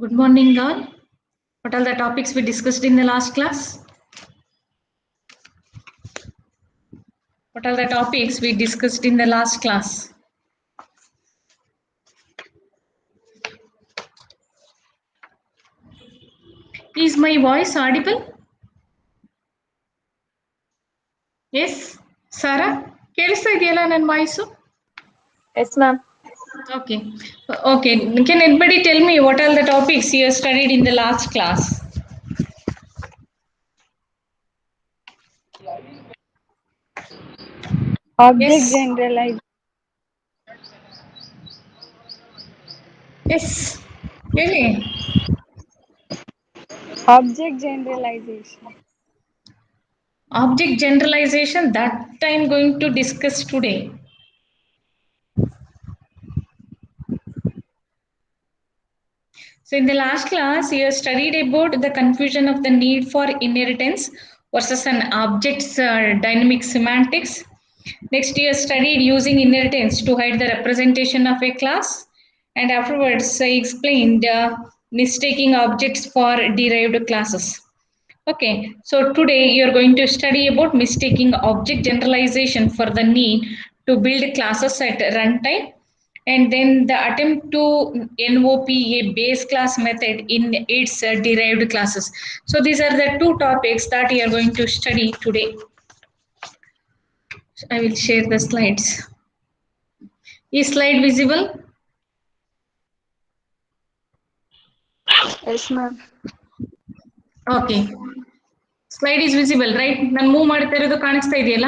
Good morning, all. What are the topics we discussed in the last class? What are the topics we discussed in the last class? Is my voice audible? Yes? Sarah? ಕೇಳಿಸ್ತಾ ಇದೆಯಲ್ಲ ನನ್ನ voice? Yes, ma'am. Okay. Okay. Can anybody tell me what are the topics you have studied in the last class? Object Yes. generalization. Yes. Really? Object generalization. Object generalization that I'm going to discuss today. So in the last class, you studied about the confusion of the need for inheritance versus an object's dynamic semantics. Next, you studied using inheritance to hide the representation of a class. And afterwards, I explained mistaking objects for derived classes. Okay, so today you're going to study about mistaking object generalization for the need to build classes at runtime, and then the attempt to NOP a base class method in its derived classes. So these are the two topics that you are going to study today. I will share the slides. Is slide visible? Yes, ma'am. Okay. Slide is visible, right? ನಾನು move ಮಾಡ್ತಾ ಇರೋದು ಕಾಣಿಸ್ತಾ ಇದೆಯಲ್ಲ?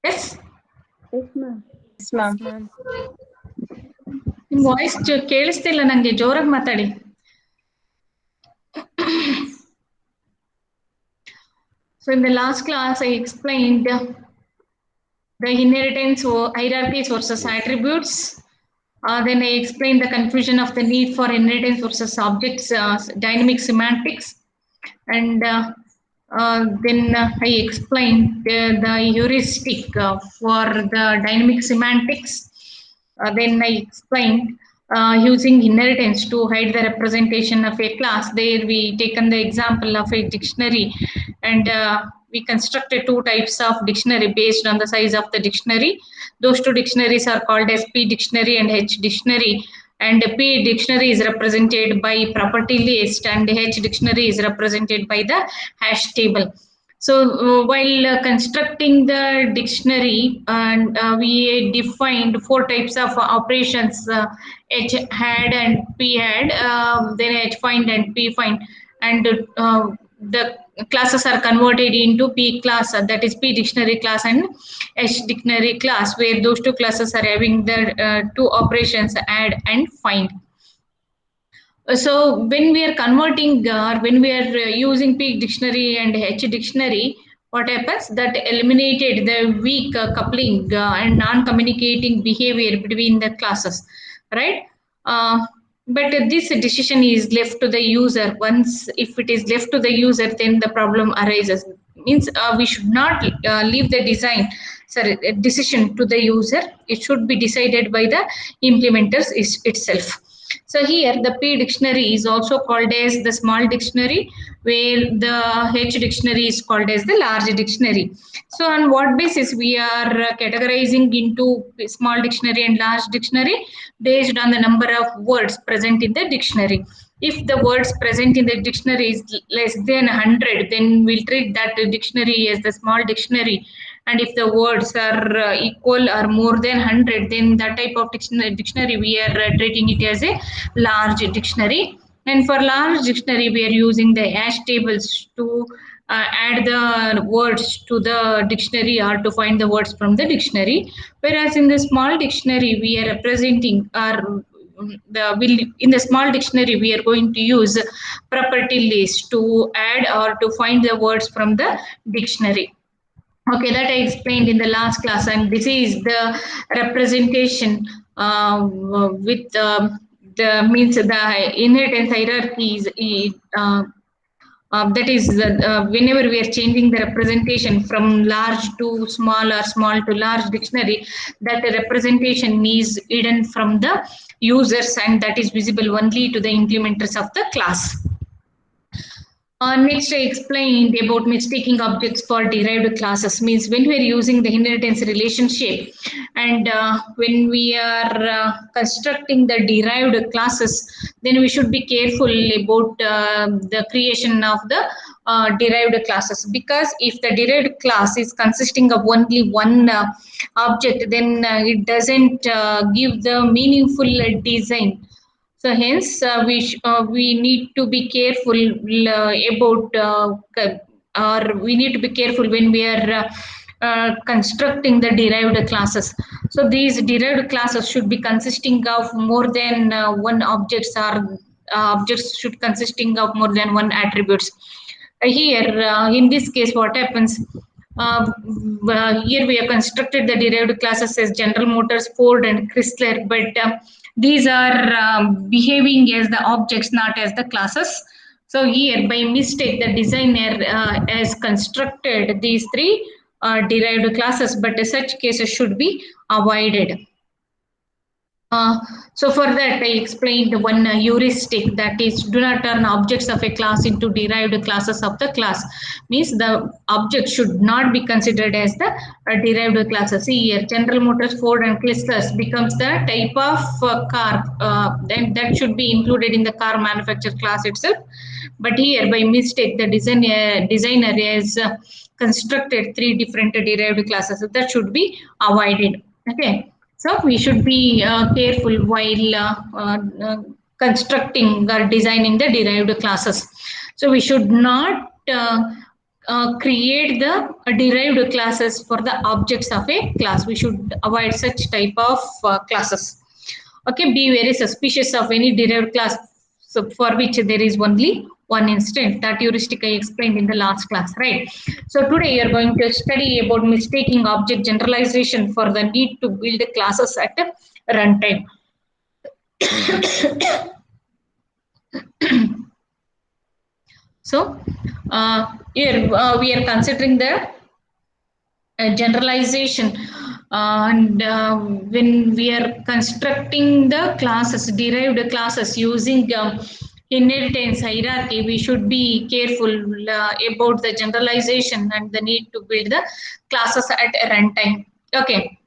Yes? Yes, ma'am. Yes, ma'am. ನಿಮ್ಮ voice ಕೇಳಿಸ್ತಿಲ್ಲ ನನಗೆ, ಜೋರಾಗಿ ಮಾತಾಡಿ. So in the last class, I explained the inheritance hierarchies versus attributes. Then I explained the confusion of the need for inheritance versus objects, dynamic semantics. And then I explained the heuristic for the dynamic semantics. Then I explained using inheritance to hide the representation of a class. There we taken the example of a dictionary, and we constructed two types of dictionary based on the size of the dictionary. Those two dictionaries are called as P dictionary and H dictionary. And P dictionary is represented by property list, and H dictionary is represented by the hash table. So while constructing the dictionary, and we defined four types of operations: H had and P had, then H find and P find, and the classes are converted into P class, that is P dictionary class, and H dictionary class, where those two classes are having the two operations, add and find. So when we are converting or when we are using P dictionary and H dictionary, what happens? That eliminated the weak coupling and non-communicating behavior between the classes, right? But this decision is left to the user. Once if it is left to the user, then the problem arises. Means we should not leave the decision to the user. It should be decided by the implementers itself. So here the P dictionary is also called as the small dictionary, where the H dictionary is called as the large dictionary. So on what basis we are categorizing into small dictionary and large dictionary? Based on the number of words present in the dictionary. If the words present in the dictionary is less than 100, then we'll treat that dictionary as the small dictionary. And if the words are equal or more than 100, then that type of dictionary we are treating it as a large dictionary. And for large dictionary, we are using the hash tables to add the words to the dictionary or to find the words from the dictionary. Whereas in the small dictionary, we are representing our in the small dictionary, we are going to use property list to add or to find the words from the dictionary. Okay, that I explained in the last class, and this is the representation with the means the inheritance hierarchy is that is whenever we are changing the representation from large to small or small to large dictionary, that representation is hidden from the users and that is visible only to the implementers of the class. Next, I explained about mistaking objects for derived classes. Means when we are using the inheritance relationship and when we are constructing the derived classes, then we should be careful about the creation of the derived classes, because if the derived class is consisting of only one object, then it doesn't give the meaningful design. So hence, we need to be careful about, or we need to be careful when we are constructing the derived classes. So these derived classes should be consisting of more than one objects, or objects should consisting of more than one attributes. Here, in this case, what happens? Here we have constructed the derived classes as General Motors, Ford, and Chrysler, but these are behaving as the objects, not as the classes. So here, by mistake, the designer has constructed these three derived classes, but such cases should be avoided. So for that, I explained one heuristic, that is, do not turn objects of a class into derived classes of the class. Means the object should not be considered as the derived classes. See here, General Motors, Ford, and Chrysler becomes the type of car, then that should be included in the car manufacturer class itself. But here, by mistake, the designer has constructed three different derived classes. So that should be avoided. Okay. So we should be careful while constructing or designing the derived classes. So we should not create the derived classes for the objects of a class. We should avoid such type of classes. Okay, be very suspicious of any derived class, so for which there is only one instance. That heuristic I explained in the last class, right? So today you are going to study about mistaking object generalization for the need to build classes at runtime. So here we are considering the generalization, and when we are constructing the classes, derived classes using inheritance hierarchy, we should be careful about the generalization and the need to build the classes at runtime. Okay,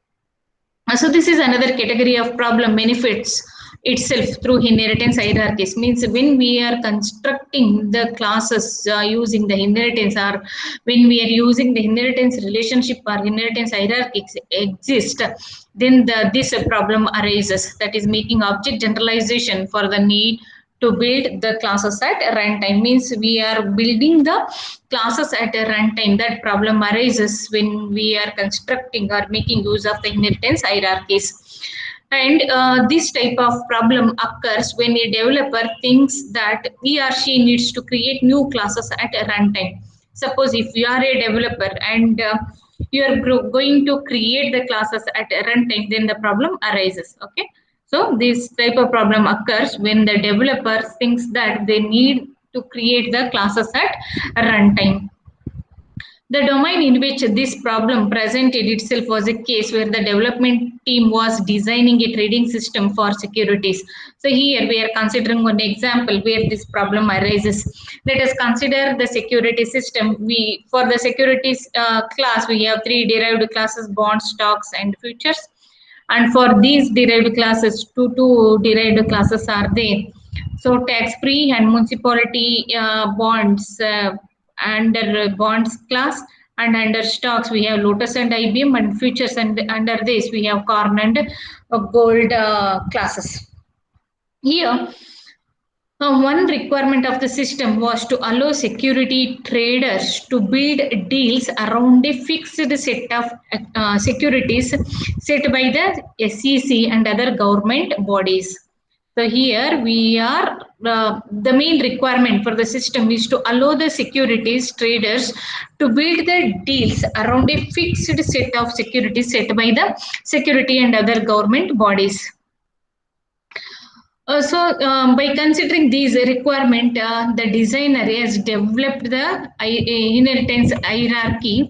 so this is another category of problem benefits itself through inheritance hierarchies. Means when we are constructing the classes using the inheritance, or when we are using the inheritance relationship or inheritance hierarchies exist, then this problem arises, that is making object generalization for the need to build the classes at runtime. Means we are building the classes at a runtime. That problem arises when we are constructing or making use of the inheritance hierarchies. And this type of problem occurs when a developer thinks that he or she needs to create new classes at a runtime. Suppose if you are a developer and you are going to create the classes at a runtime, then the problem arises. Okay. So this type of problem occurs when the developer thinks that they need to create the classes at runtime. The domain in which this problem presented itself was a case where the development team was designing a trading system for securities. So here we are considering one example where this problem arises. Let us consider the security system. For the securities class, we have three derived classes: bonds, stocks, and futures. And for these derived classes, two derived classes are there. So tax-free and municipality bonds under bonds class, and under stocks we have Lotus and IBM, and futures, and under this we have corn and gold classes. Here, one requirement of the system was to allow security traders to build deals around a fixed set of securities set by the SEC and other government bodies. So here we are, the main requirement for the system is to allow the securities traders to build the deals around a fixed set of securities set by the security and other government bodies. By considering these requirement, the designer has developed the inheritance hierarchy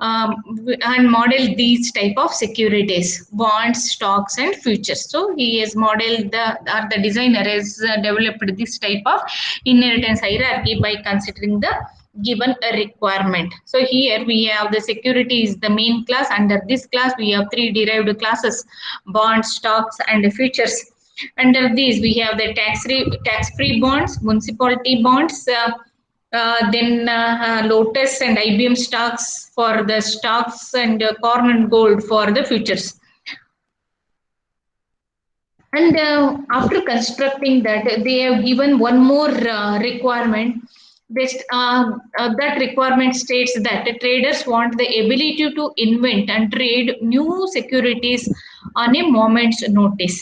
and modeled these type of securities, bonds, stocks, and futures. So he has modeled the designer has developed this type of inheritance hierarchy by considering the given a requirement. So here we have the security is the main class. Under this class we have three derived classes: bonds, stocks, and futures. Under these, we have the tax-free bonds, municipality bonds, Lotus and IBM stocks for the stocks, and corn and gold for the futures. And after constructing that, they have given one more requirement. That requirement states that the traders want the ability to invent and trade new securities on a moment's notice.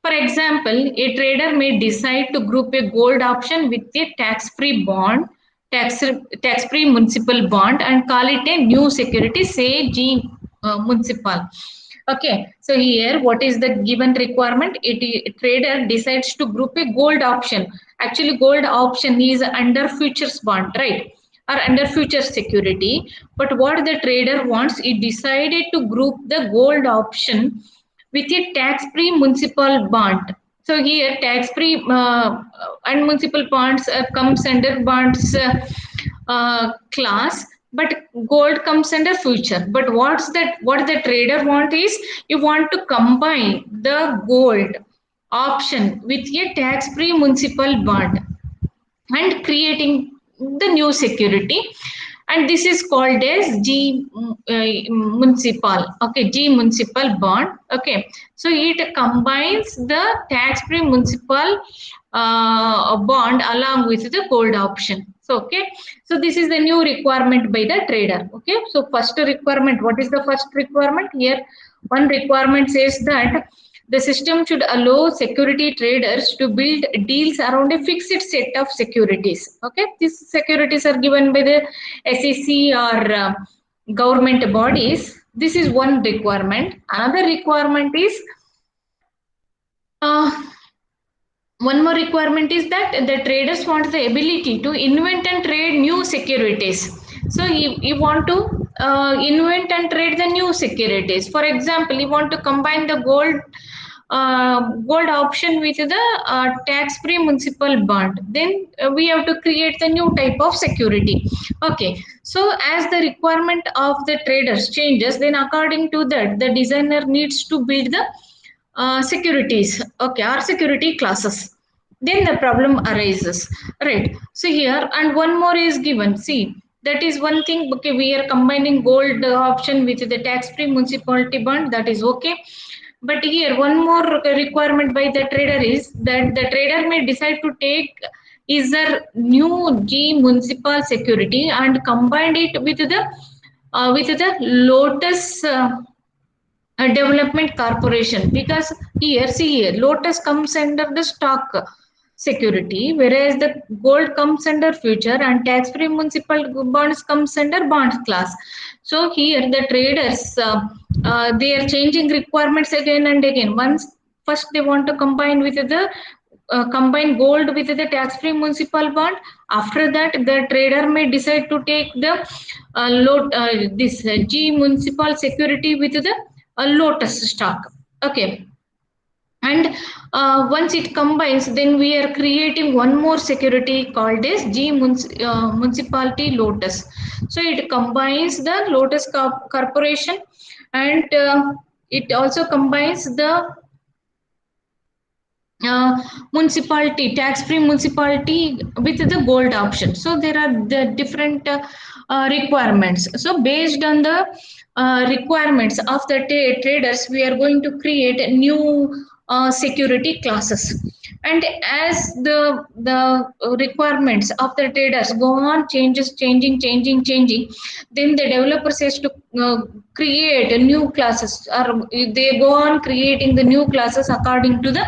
For example, a trader may decide to group a gold option with a tax-free bond, tax-free municipal bond, and call it a new security, say G municipal. Okay, so here what is the given requirement? A trader decides to group a gold option. Actually, gold option is under futures bond, right? Or under futures security. But what the trader wants, he decided to group the gold option with a tax-free municipal bond. So here tax-free and municipal bonds comes under bonds class, but gold comes under future. But what's that? What the trader want is, you want to combine the gold option with a tax-free municipal bond and creating the new security, and this is called as G municipal. Okay, G municipal bond. Okay, so it combines the tax-free municipal bond along with the gold option. So okay, so this is the new requirement by the trader. Okay, so first requirement, what is the first requirement here? One requirement says that the system should allow security traders to build deals around a fixed set of securities. Okay, these securities are given by the SEC or government bodies. This is one requirement. Another requirement is one more requirement is that the traders want the ability to invent and trade new securities. So you want to invent and trade the new securities. For example, you want to combine the gold option with the tax-free municipal bond. Then we have to create the new type of security. Okay, so as the requirement of the traders changes, then according to that, the designer needs to build the securities, okay, or security classes. Then the problem arises, right? So here, and one more is given. See, that is one thing. Okay, we are combining gold option with the tax-free municipality bond. That is okay. But here, one more requirement by the trader is that the trader may decide to take is a new G municipal security and combine it with the Lotus. Development Corporation, because here, see here, Lotus comes under the stock security, whereas the gold comes under future and tax-free municipal bonds comes under bond class. So here the traders they are changing requirements again and again. Once first they want to combine with the combine gold with the tax-free municipal bond. After that, the trader may decide to take the this G municipal security with the Lotus stock. Okay, and once it combines, then we are creating one more security called as G municipality Lotus. So it combines the Lotus Corporation, and it also combines the municipality, tax-free municipality with the gold option. So there are the different requirements. So based on the requirements of the traders, we are going to create new security classes. And as the requirements of the traders go on changing, then the developer says to create new classes, or they go on creating the new classes according to the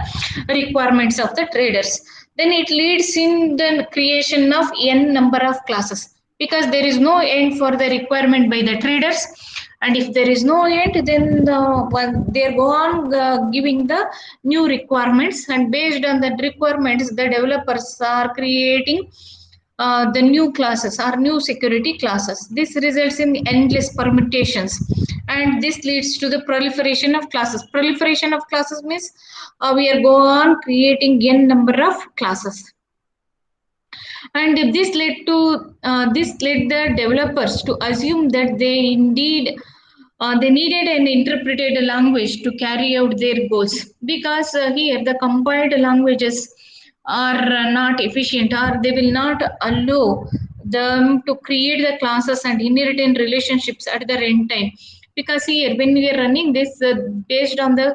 requirements of the traders. Then it leads in the creation of n number of classes, because there is no end for the requirement by the traders, and if there is no end, then they go on giving the new requirements, and based on that requirements the developers are creating the new classes or new security classes. This results in endless permutations, and this leads to the proliferation of classes. Proliferation of classes means we are go on creating n number of classes, and this led the developers to assume that they needed an interpreted language to carry out their goals, because here the compiled languages are not efficient, or they will not allow them to create the classes and inheritance relationships at the runtime. Because here when we are running this based on the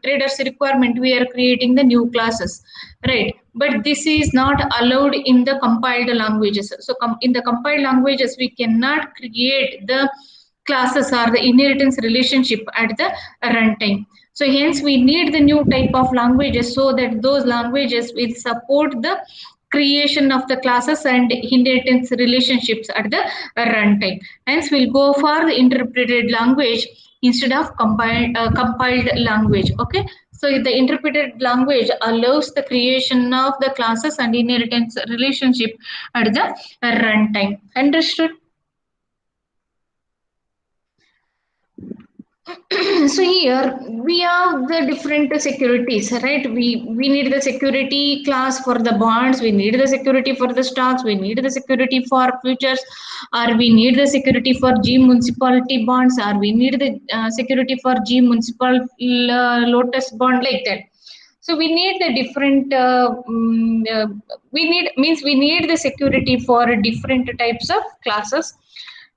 traders requirement, we are creating the new classes, right? But this is not allowed in the compiled languages. So in the compiled languages we cannot create the classes or the inheritance relationship at the runtime. So hence we need the new type of languages, so that those languages will support the creation of the classes and inheritance relationships at the runtime. Hence we'll go for the interpreted language instead of compiled language. Okay, so the interpreted language allows the creation of the classes and inheritance relationship at the runtime. Understood? So here we have the different securities, right? We need the security class for the bonds, we need the security for the stocks, we need the security for futures, or we need the security for G municipality bonds, or we need the security for G municipal lotus bond, like that. So we need the different we need the security for different types of classes.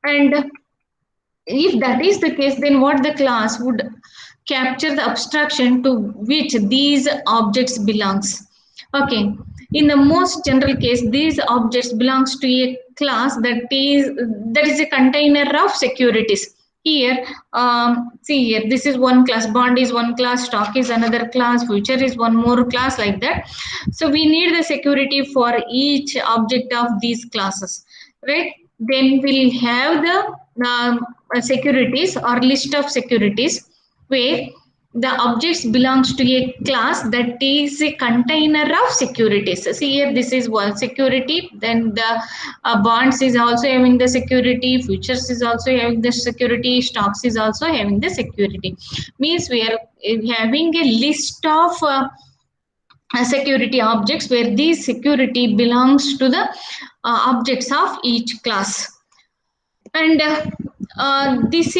And if that is the case, then what the class would capture the abstraction to which these objects belongs. Okay, in the most general case, these objects belongs to a class that is a container of securities. Here, see here, this is one class, bond is one class, stock is another class, future is one more class, like that. So we need the security for each object of these classes, right? Then we'll have the securities or list of securities where the objects belongs to a class that is a container of securities. See here, this is one security, then the bonds is also having the security, futures is also having the security, stocks is also having the security. Means we are having a list of security objects where these security belongs to the objects of each class. And this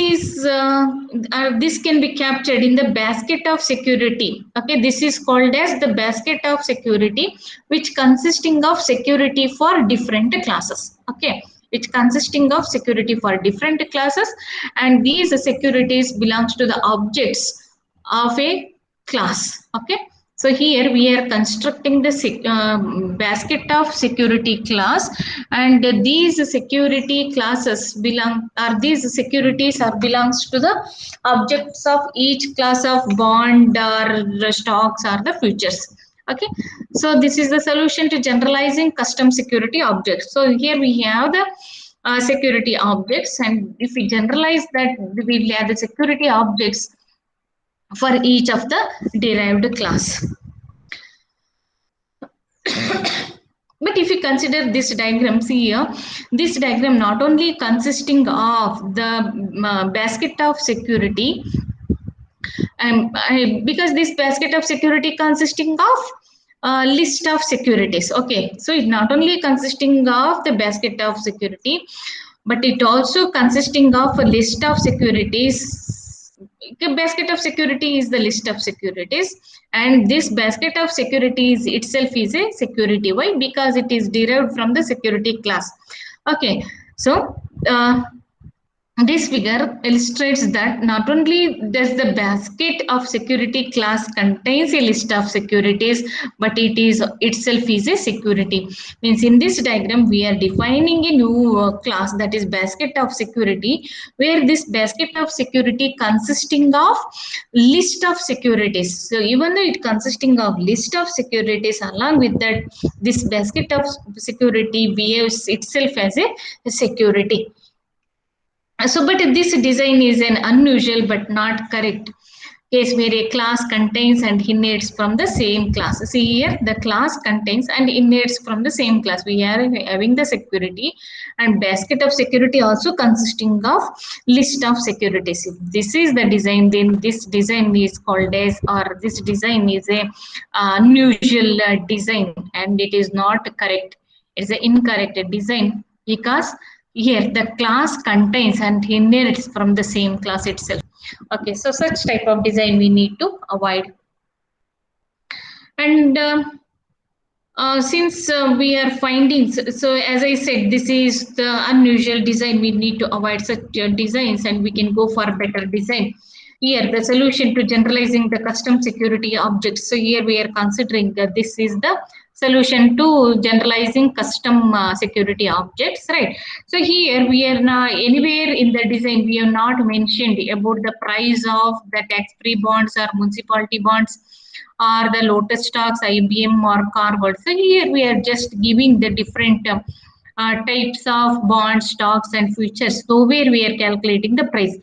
can be captured in the basket of security. Okay, this is called as the basket of security, which consisting of security for different classes. Okay, which consisting of security for different classes, and these securities belongs to the objects of a class. Okay, so here we are constructing the basket of security class, and these security classes these securities are belongs to the objects of each class of bond or the stocks or the futures. Okay, so this is the solution to generalizing custom security objects. So here we have the security objects, and if we generalize that, we will have the security objects for each of the derived class. But if you consider this diagram, see here, this diagram not only consisting of the basket of security, because this basket of security consisting of list of securities. Okay, so it not only consisting of the basket of security, but it also consisting of a list of securities. The basket of security is the list of securities, and this basket of securities itself is a security. Why? Because it is derived from the security class. Okay, so this figure illustrates that not only does the basket of security class contains a list of securities, but it is itself is a security. Means in this diagram we are defining a new class, that is basket of security, where this basket of security consisting of list of securities. So even though it consisting of list of securities, along with that this basket of security behaves itself as a security. So, but this design is an unusual but not correct case where a class contains and inherits from the same class. See here, the class contains and inherits from the same class. We are having the security and basket of security also consisting of list of securities. If this is the design, then this design is called as, or this design is a unusual design, and it is not correct. It is an incorrect design because here the class contains and inherits from the same class itself. Okay, so such type of design we need to avoid. And since we are finding, so as I said, this is the unusual design, we need to avoid such designs and we can go for better design. Here, the solution to generalizing the custom security objects. So here we are considering that this is the solution to generalizing custom security objects, right? So here we are now, anywhere in the design, we have not mentioned about the price of the tax-free bonds or municipality bonds or the Lotus stocks, IBM or Cargold. So here we are just giving the different types of bonds, stocks and futures. So where we are calculating the price.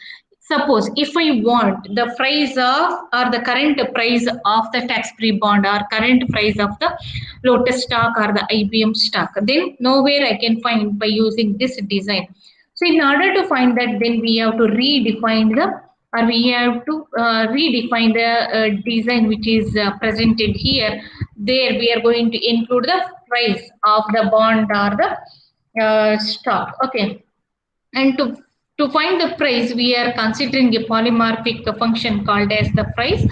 Suppose if I want the price of, or the current price of the tax-free bond or current price of the Lotus stock or the IBM stock, then nowhere I can find by using this design. So in order to find that, then we have to redefine the, or we have to redefine the design which is presented here. There we are going to include the price of the bond or the stock. Okay, and to find the price, we are considering a polymorphic function called as the price.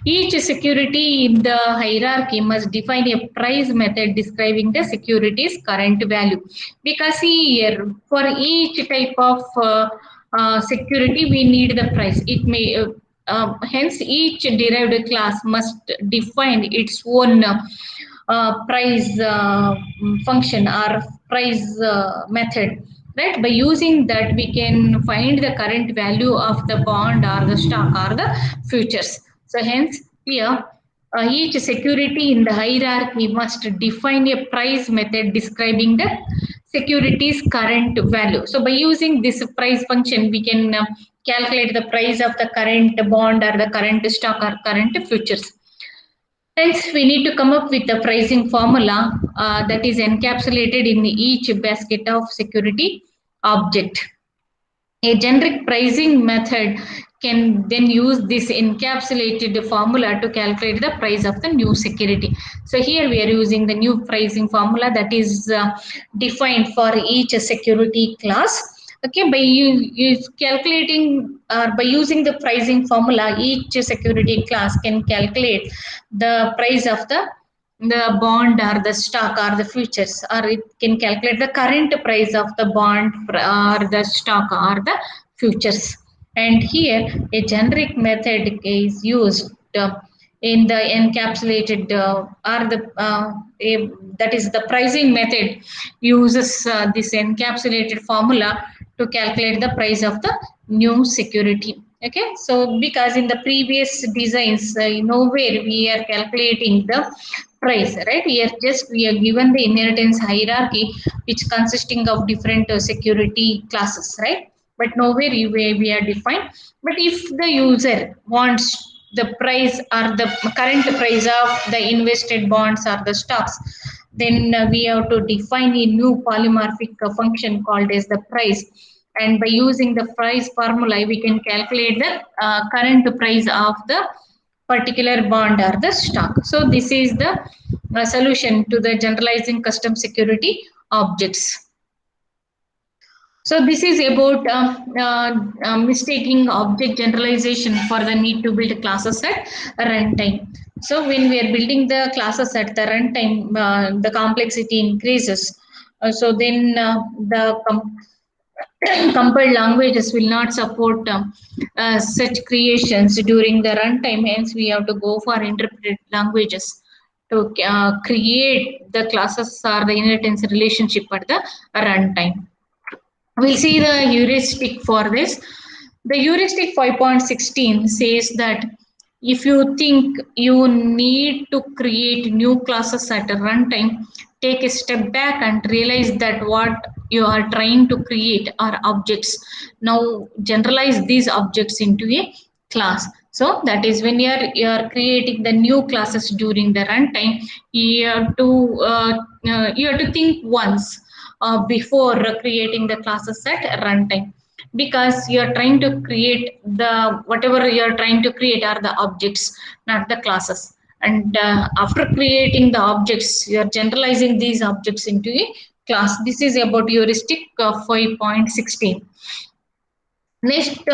Each security in the hierarchy must define a price method describing the security's current value. Because here, for each type of security, we need the price. It may hence each derived class must define its own price function or price method, right? By using that, we can find the current value of the bond or the stock or the futures. So hence here, each security in the hierarchy must define a price method describing the security's current value. So by using this price function, we can calculate the price of the current bond or the current stock or current futures. Hence, we need to come up with a pricing formula that is encapsulated in each basket of security object. A generic pricing method can then use this encapsulated formula to calculate the price of the new security. So here we are using the new pricing formula that is defined for each security class. Okay, by calculating or by using the pricing formula, each security class can calculate the price of the bond or the stock or the futures, or it can calculate the current price of the bond or the stock or the futures. And here a generic method is used in the encapsulated or the that is the pricing method uses this encapsulated formula to calculate the price of the new security. Okay, so because in the previous designs, nowhere we are calculating the price, right? Here just we are given the inheritance hierarchy which consisting of different security classes, right? But nowhere we are defined. But if the user wants the price or the current price of the invested bonds or the stocks, then we have to define a new polymorphic function called as the price. And by using the price formula, we can calculate the current price of the particular bond or the stock. So this is the solution to the generalizing custom security objects. So this is about mistaking object generalization for the need to build classes at runtime. So when we are building the classes at the runtime, the complexity increases. So then the compiled languages will not support such creations during the runtime. Hence, we have to go for interpreted languages to create the classes or the inheritance relationship at the runtime. We'll see the heuristic for this. The heuristic 5.16 says that if you think you need to create new classes at a runtime, take a step back and realize that what you are trying to create are objects. Now generalize these objects into a class. So that is when you are creating the new classes during the runtime, you have to think once before creating the classes at runtime, because you are trying to create the whatever you are trying to create are the objects, not the classes. And after creating the objects, you are generalizing these objects into a class. This is about heuristic 5.16. Next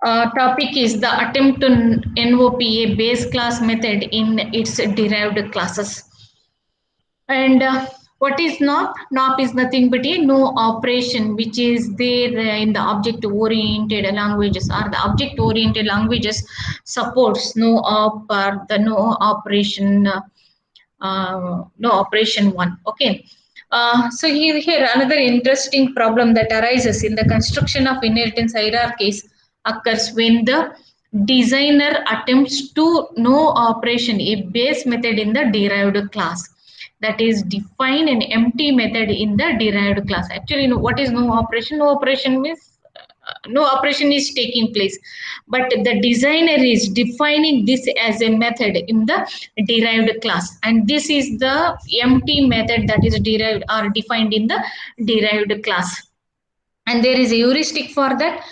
topic is the attempt to NOP a base class method in its derived classes. And what is NOP? NOP is nothing but a no operation, which is there in the object-oriented languages, or the object-oriented languages supports no op or the no operation one. Okay. So here another interesting problem that arises in the construction of inheritance hierarchies occurs when the designer attempts to no operation a base method in the derived class, that is define an empty method in the derived class. Actually, what is no operation? No operation means no operation is taking place, but the designer is defining this as a method in the derived class, and this is the empty method that is derived or defined in the derived class. And there is a heuristic for that.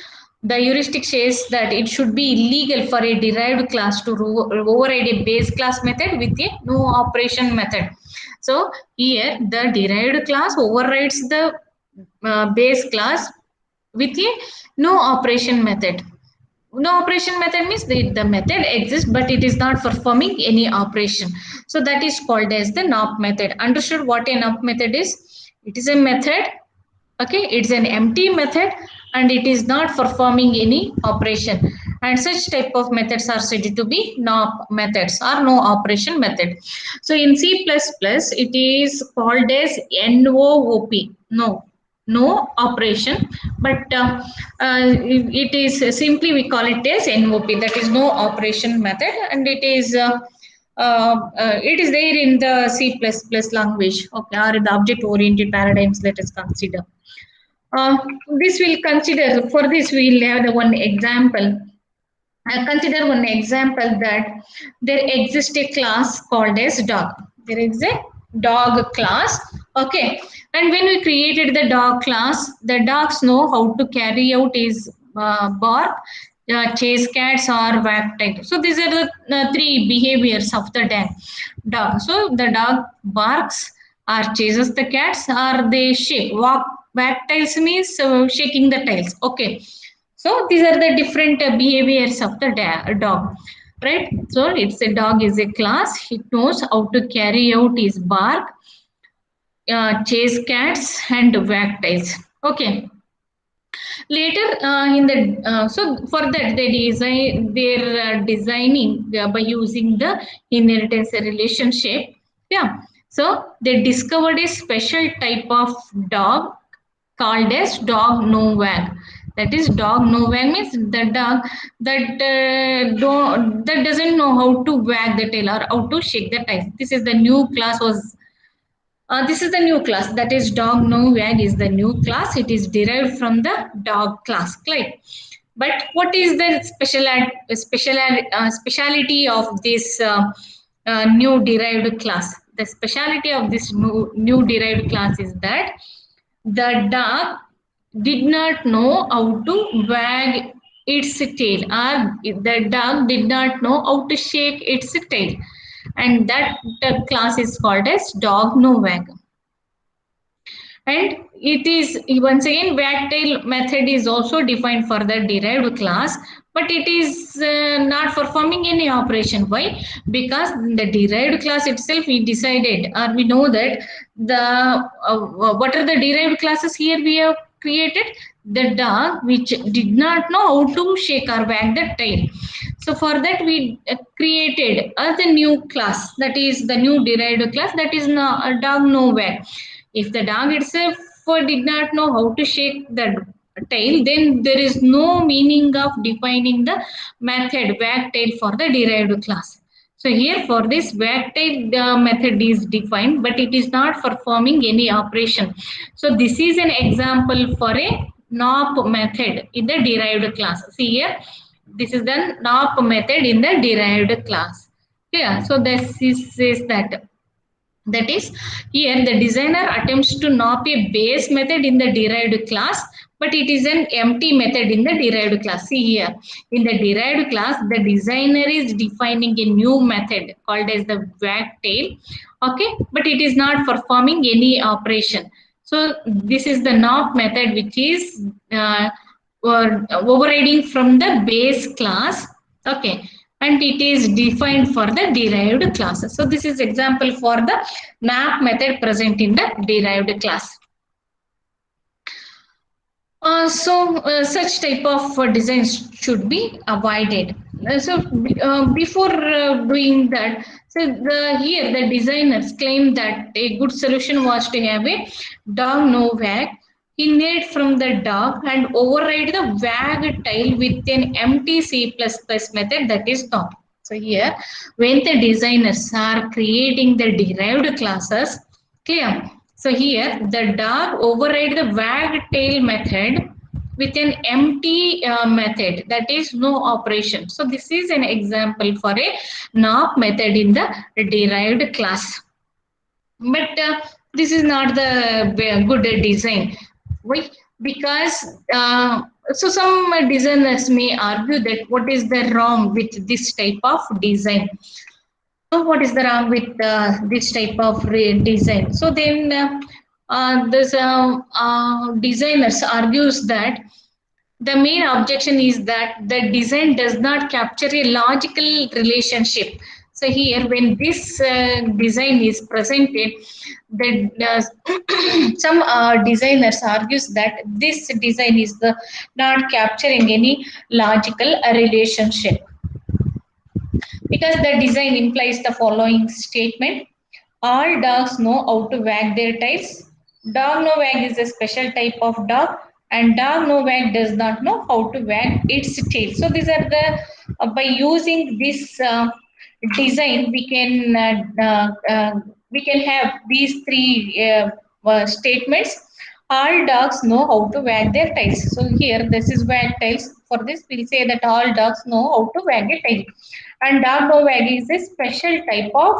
The heuristic says that it should be illegal for a derived class to override a base class method with a no operation method. So here the derived class overrides the base class with a no operation method. No operation method means the method exists but it is not performing any operation. So that is called as the NOP method. Understood what a NOP method is? It is a method. Okay, it's an empty method and it is not performing any operation, and such type of methods are said to be NOP methods or no operation method. So in C++ it is called as NOOP, no operation, but it is simply we call it as NOP, that is no operation method, and it is there in the C++ language, okay, or in the object oriented paradigms. Let us consider. This will consider, for this we will have the one example. Consider one example that there exists a class called as dog. There is a dog class, okay, and when we created the dog class, the dogs know how to carry out his bark, chase cats or wag tail. So these are the three behaviors of the dog. So the dog barks or chases the cats, or they shake. Wag tails means shaking the tails. Okay. So these are the different behaviors of the dog, right? So it's a dog is a class. It knows how to carry out his bark, chase cats, and wag tails. Okay. Later in the so for that they're designing by using the inheritance relationship. Yeah. So they discovered a special type of dog called as dog no wag. That is dog no wag means the dog that that doesn't know how to wag the tail or how to shake the tail. This is the new class, that is dog no wag is the new class. It is derived from the dog class, right? But what is the speciality of this new derived class? The speciality of this new derived class is that the dog did not know how to wag its tail, or the dog did not know how to shake its tail, and that the class is called as dog no wag. And it is once again wagtail method is also defined for the derived class, but it is not performing any operation. Why? Because the derived class itself we decided, or we know that the what are the derived classes here we have created? The dog which did not know how to shake or wag the tail. So for that we created the new class, that is the new derived class, that is a dog no wag. If the dog itself did not know how to shake the tail, then there is no meaning of defining the method wag tail for the derived class. So here for this wagtail method is defined, but it is not performing any operation. So this is an example for a NOP method in the derived class. See here, this is the NOP method in the derived class. Clear? So this is says that is, here the designer attempts to NOP a base method in the derived class, but it is an empty method in the derived class. See here, in the derived class, the designer is defining a new method called as the wagtail, okay, but it is not performing any operation. So this is the NOP method which is overriding from the base class, okay, and it is defined for the derived classes. So this is example for the NAP method present in the derived class. Such type of designs should be avoided. Before doing that, here the designers claim that a good solution was to have a dog no wag inherit from the dog and override the wag tail with an empty C++ method that is not. So here, when the designers are creating the derived classes, clear. So here the dog override the wag tail method with an empty method that is no operation. So this is an example for a NOP method in the derived class. But this is not the good design. Why? Because so some designers may argue that what is the wrong with this type of design. So what is the wrong with this type of design? So then this designers argues that the main objection is that the design does not capture a logical relationship. So here, when this design is presented, the some designers argues that this design is the not capturing any logical relationship, because the design implies the following statement: all dogs know how to wag their tails. Dog no wag is a special type of dog, and dog no wag does not know how to wag its tail. So these are the by using this design, we can have these three statements. All dogs know how to wag their tails. So here this is wag tails. For this, we'll say that all dogs know how to wag a tail. And dog no wag is a special type of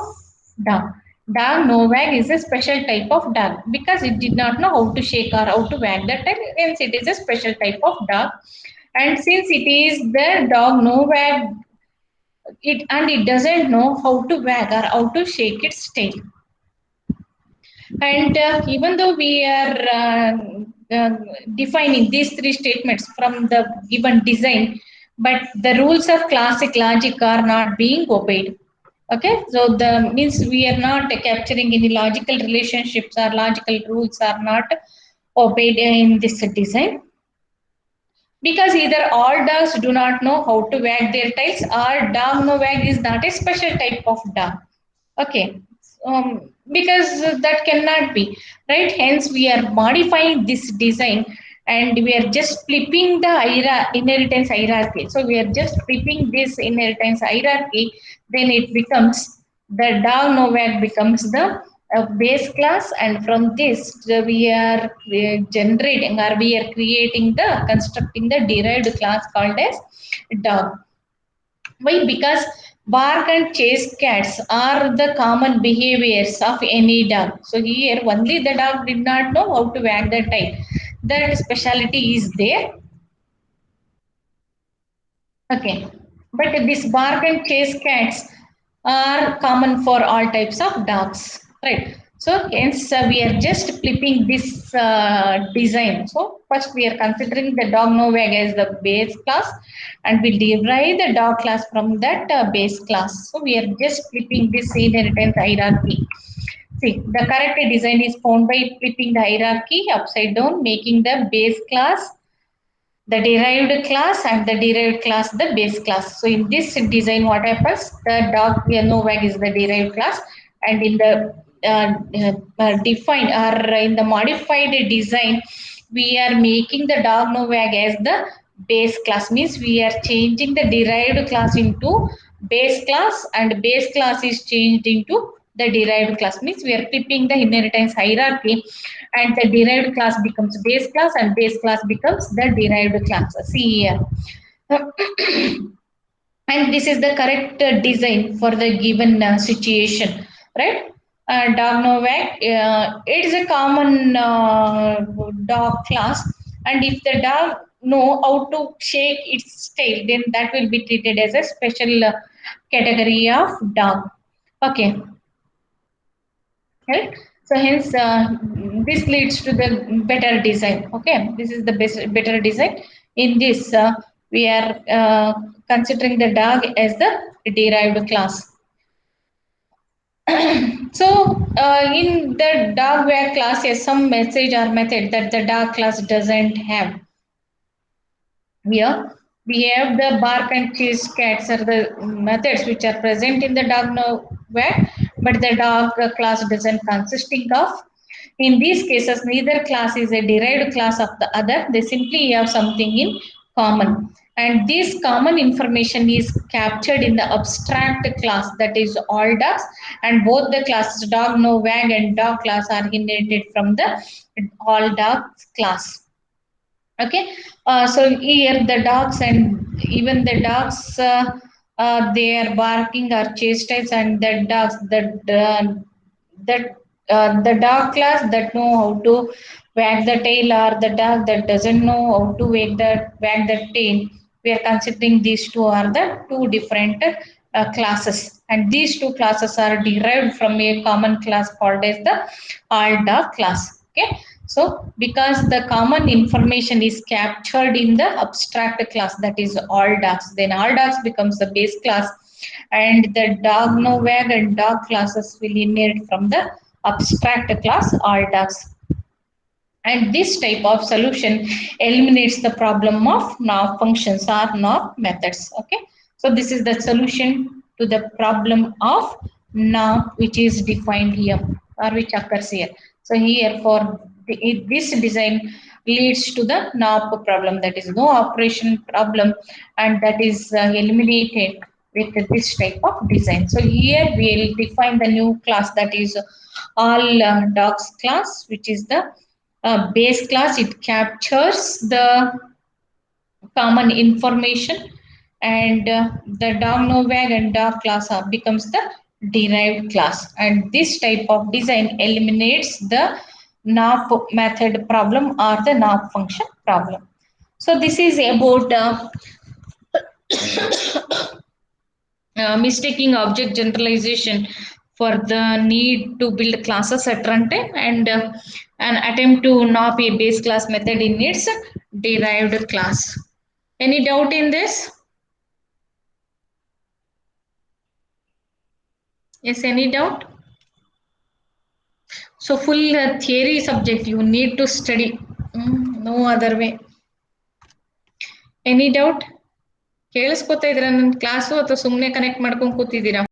dog. Dog no wag is a special type of dog because it did not know how to shake or how to wag the tail. Hence, it is a special type of dog. And since it is the dog no wag, it doesn't know how to wag or how to shake its tail. And even though we are defining these three statements from the given design, but the rules of classic logic are not being obeyed. Okay, so the means we are not capturing any logical relationships or logical rules are not obeyed in this design, because either all dogs do not know how to wag their tails or dog no wag is not a special type of dog. Okay, because that cannot be right. Hence, we are modifying this design and we are just flipping the inheritance hierarchy. So we are just flipping this inheritance hierarchy. Then it becomes the dog no wag becomes the base class, and from this we are generating or we are creating the constructing the derived class called as dog. Why? Because bark and chase cats are the common behaviors of any dog. So here only the dog did not know how to wag the tail. That speciality is there. Okay. But this bark and chase cats are common for all types of dogs. Right. So hence we are just flipping this design. So first we are considering the dog no wag as the base class, and we derive the dog class from that base class. So we are just flipping this inheritance hierarchy. See, the correct design is found by flipping the hierarchy upside down, making the base class the derived class and the derived class the base class. So in this design, what happens? The dog no wag is the derived class, and in the defined or in the modified design, we are making the dog no wag as the base class. Means we are changing the derived class into base class, and base class is changed into the derived class. Means we are clipping the inheritance hierarchy, and the derived class becomes base class, and base class becomes the derived class. See here. And this is the correct design for the given situation, right? Dog Novak, it is a common dog class, and if the dog know how to shake its tail, then that will be treated as a special category of dog. Okay, right? So hence this leads to the better design. Okay, this is the best better design. In this, we are considering the dog as the derived class. So in the dogware class, yes, some message or method that the dog class doesn't have. Here we have the bark and chase cats are the methods which are present in the dog nowhere, but the dog class doesn't consisting of. In these cases, neither class is a derived class of the other. They simply have something in common. And this common information is captured in the abstract class, that is all dogs, and both the classes dog, no, wag, and dog class are inherited from the all dogs class. Okay, so here the dogs and even the dogs, they are barking or chastised, and the dogs that the dog class that know how to wag the tail, or the dog that doesn't know how to wag the tail. We are considering these two are the two different classes, and these two classes are derived from a common class called as the all dog class. Okay, so because the common information is captured in the abstract class, that is all dogs, then all dogs becomes the base class, and the dog no wag and dog classes will inherit from the abstract class all dogs. And this type of solution eliminates the problem of now functions or now methods. Okay, so this is the solution to the problem of now, which is defined here or which occurs here. So here for this design leads to the now problem, that is no operation problem, and that is eliminated with this type of design. So here we'll define the new class, that is all dogs class, which is the base class. It captures the common information, and the dog no wag and dog class becomes the derived class, and this type of design eliminates the NAP method problem or the NAP function problem. So this is about mistaking object generalization for the need to build classes at runtime, and an attempt to NAP a base class method in its derived class. Any doubt in this? Yes, any doubt? So full theory subject you need to study. No other way. Any doubt? ಕೇಳಿಸ್ಕೊತಾ ಇದ್ದೀರಾ ನನ್ನ class ಅಥವಾ ಸುಮ್ಮನೆ connect ಮಾಡ್ಕೊಂಡು ಕೂತಿದ್ದೀರಾ?